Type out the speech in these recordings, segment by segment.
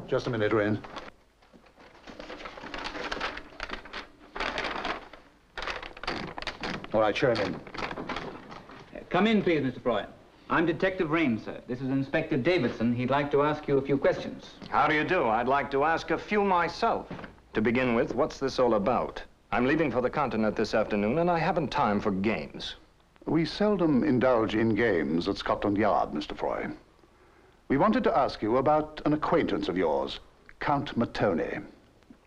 Just a minute, Ren. All right, show him in. Come in, please, Mr. Froy. I'm Detective Rain, sir. This is Inspector Davidson. He'd like to ask you a few questions. How do you do? I'd like to ask a few myself. To begin with, what's this all about? I'm leaving for the continent this afternoon, and I haven't time for games. We seldom indulge in games at Scotland Yard, Mr. Froy. We wanted to ask you about an acquaintance of yours, Count Mattoni.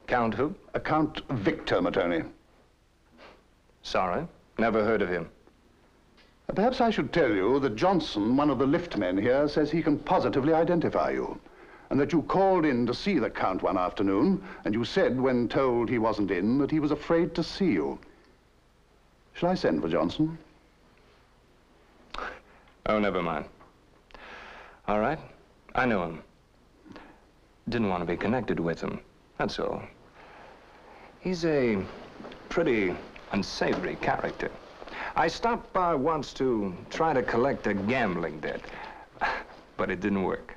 Count who? Count Victor Mattoni. Sorry, never heard of him. Perhaps I should tell you that Johnson, one of the lift men here, says he can positively identify you, and that you called in to see the Count one afternoon, and you said, when told he wasn't in, that he was afraid to see you. Shall I send for Johnson? Oh, never mind. All right, I know him. Didn't want to be connected with him, that's all. He's a pretty unsavory character. I stopped by once to try to collect a gambling debt, but it didn't work.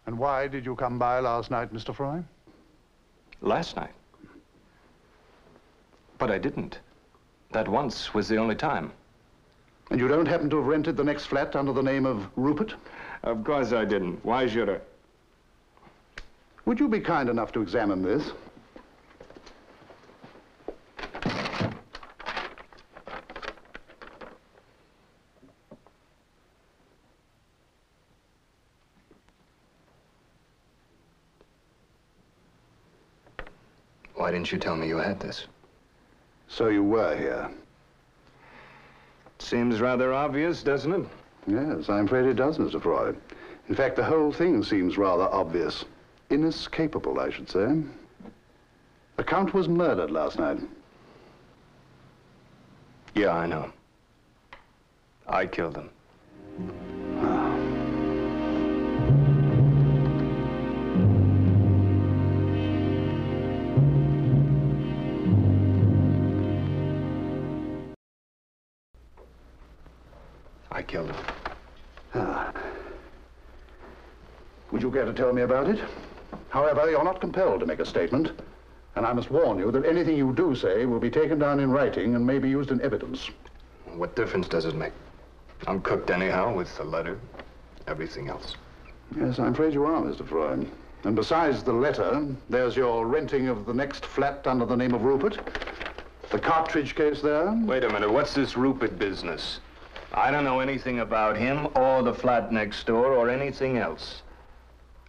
And why did you come by last night, Mr. Froy? Last night? But I didn't. That once was the only time. And you don't happen to have rented the next flat under the name of Rupert? Of course I didn't. Why should I? Would you be kind enough to examine this? Why didn't you tell me you had this? So you were here. Seems rather obvious, doesn't it? Yes, I'm afraid it does, Mr. Froy. In fact, the whole thing seems rather obvious. Inescapable, I should say. The Count was murdered last night. Yeah, I know. I killed him. I killed him. Would you care to tell me about it? However, you're not compelled to make a statement, and I must warn you that anything you do say will be taken down in writing and may be used in evidence. What difference does it make? I'm cooked anyhow with the letter, everything else. Yes, I'm afraid you are, Mr. Froy. And besides the letter, there's your renting of the next flat under the name of Rupert, the cartridge case there. Wait a minute, what's this Rupert business? I don't know anything about him or the flat next door or anything else.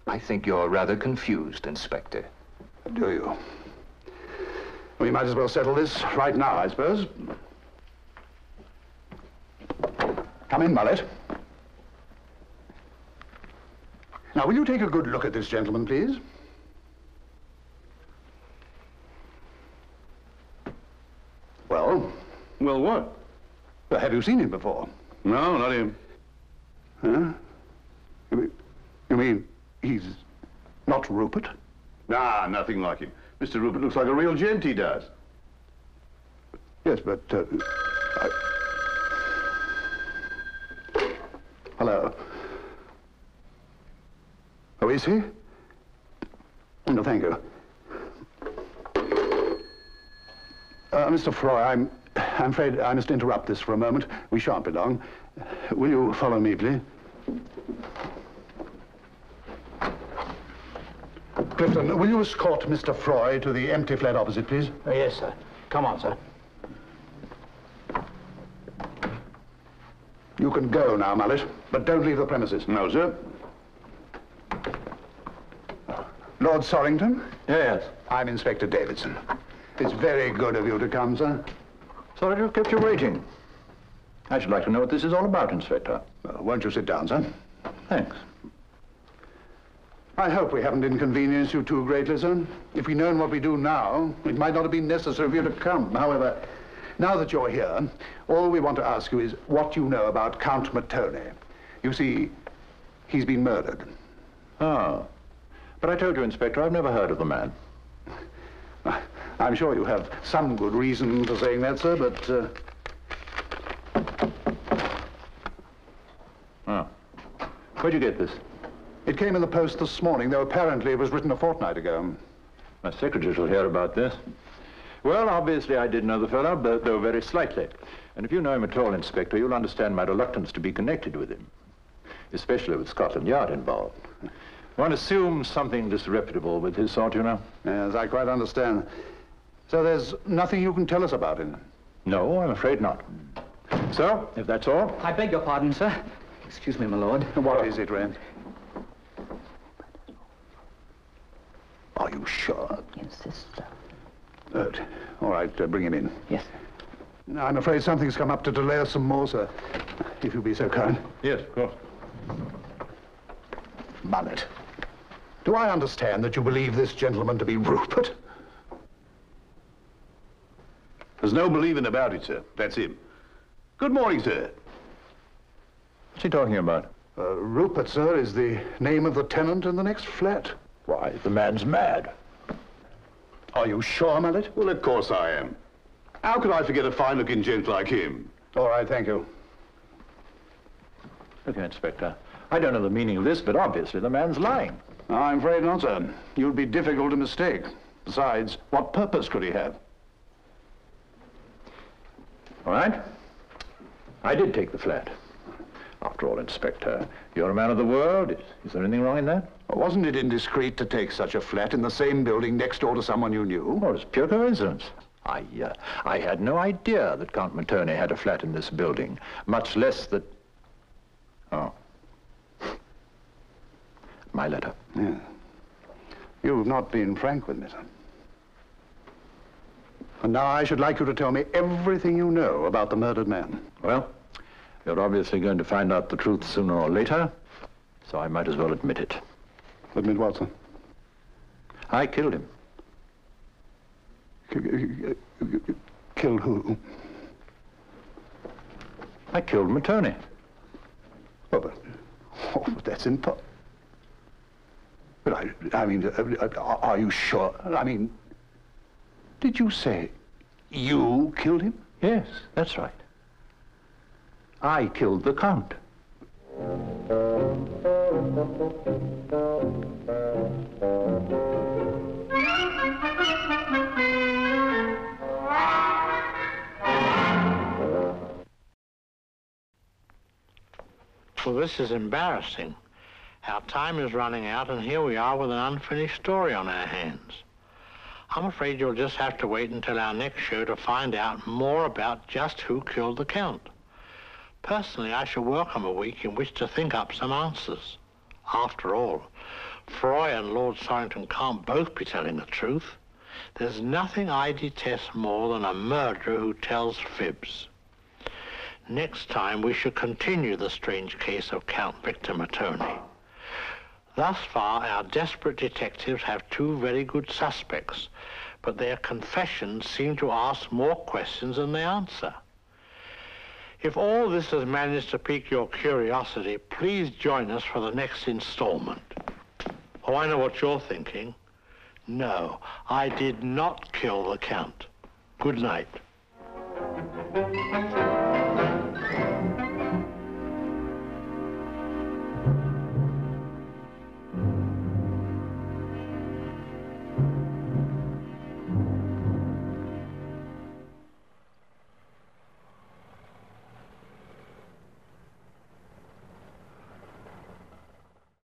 I think you're rather confused, Inspector. Do you? We might as well settle this right now, I suppose. Come in, Mullet. Now, will you take a good look at this gentleman, please? Well? Well, what? Well, have you seen him before? No, not him. Huh? You mean he's not Rupert? Nah, nothing like him. Mr. Rupert looks like a real gent, he does. Yes, but, Hello. Oh, is he? No, thank you. Mr. Froy, I'm afraid I must interrupt this for a moment. We shan't be long. Will you follow me, please? Clifton, will you escort Mr. Froy to the empty flat opposite, please? Yes, sir. Come on, sir. You can go now, Mullet, but don't leave the premises. No, sir. Lord Sorrington? Yes. I'm Inspector Davidson. It's very good of you to come, sir. Sorry to have kept you waiting. I should like to know what this is all about, Inspector. Well, won't you sit down, sir? Thanks. I hope we haven't inconvenienced you too greatly, sir. If we'd known what we do now, it might not have been necessary for you to come. However, now that you're here, all we want to ask you is what you know about Count Mattoni. You see, he's been murdered. Oh. But I told you, Inspector, I've never heard of the man. I'm sure you have some good reason for saying that, sir, but... Oh. Where'd you get this? It came in the post this morning, though apparently it was written a fortnight ago. My secretary shall hear about this. Well, obviously I did know the fellow, but though very slightly. And if you know him at all, Inspector, you'll understand my reluctance to be connected with him, especially with Scotland Yard involved. One assumes something disreputable with his sort, you know. Yes, I quite understand. So there's nothing you can tell us about him? No, I'm afraid not. So, if that's all... I beg your pardon, sir. Excuse me, my lord. What is it, Rand? Are you sure? Yes, sister. Good. All right, bring him in. Yes. I'm afraid something's come up to delay us some more, sir. If you'll be so kind. Yes, of course. Mullet, do I understand that you believe this gentleman to be Rupert? There's no believing about it, sir. That's him. Good morning, sir. What's he talking about? Rupert, sir, is the name of the tenant in the next flat. Why, the man's mad. Are you sure, Mullet? Well, of course I am. How could I forget a fine-looking gent like him? All right, thank you. Look here, Inspector. I don't know the meaning of this, but obviously the man's lying. I'm afraid not, sir. You'd be difficult to mistake. Besides, what purpose could he have? All right. I did take the flat. After all, Inspector, you're a man of the world. Is there anything wrong in that? Wasn't it indiscreet to take such a flat in the same building next door to someone you knew? Oh, it's pure coincidence. I had no idea that Count Mattoni had a flat in this building, much less that... Oh. My letter. Yeah. You've not been frank with me, sir. And now I should like you to tell me everything you know about the murdered man. Well, you're obviously going to find out the truth sooner or later, so I might as well admit it. Admit what, sir? I killed him. Killed who? I killed Mattoni. Oh, but that's impossible. But I mean, are you sure? I mean, did you say you killed him? Yes, that's right. I killed the Count. Well, this is embarrassing. Our time is running out, and here we are with an unfinished story on our hands. I'm afraid you'll just have to wait until our next show to find out more about just who killed the Count. Personally, I shall welcome a week in which to think up some answers. After all, Froy and Lord Sorrington can't both be telling the truth. There's nothing I detest more than a murderer who tells fibs. Next time, we shall continue the strange case of Count Victor Mattoni. Thus far, our desperate detectives have two very good suspects, but their confessions seem to ask more questions than they answer. If all this has managed to pique your curiosity, please join us for the next installment. Oh, I know what you're thinking. No, I did not kill the Count. Good night.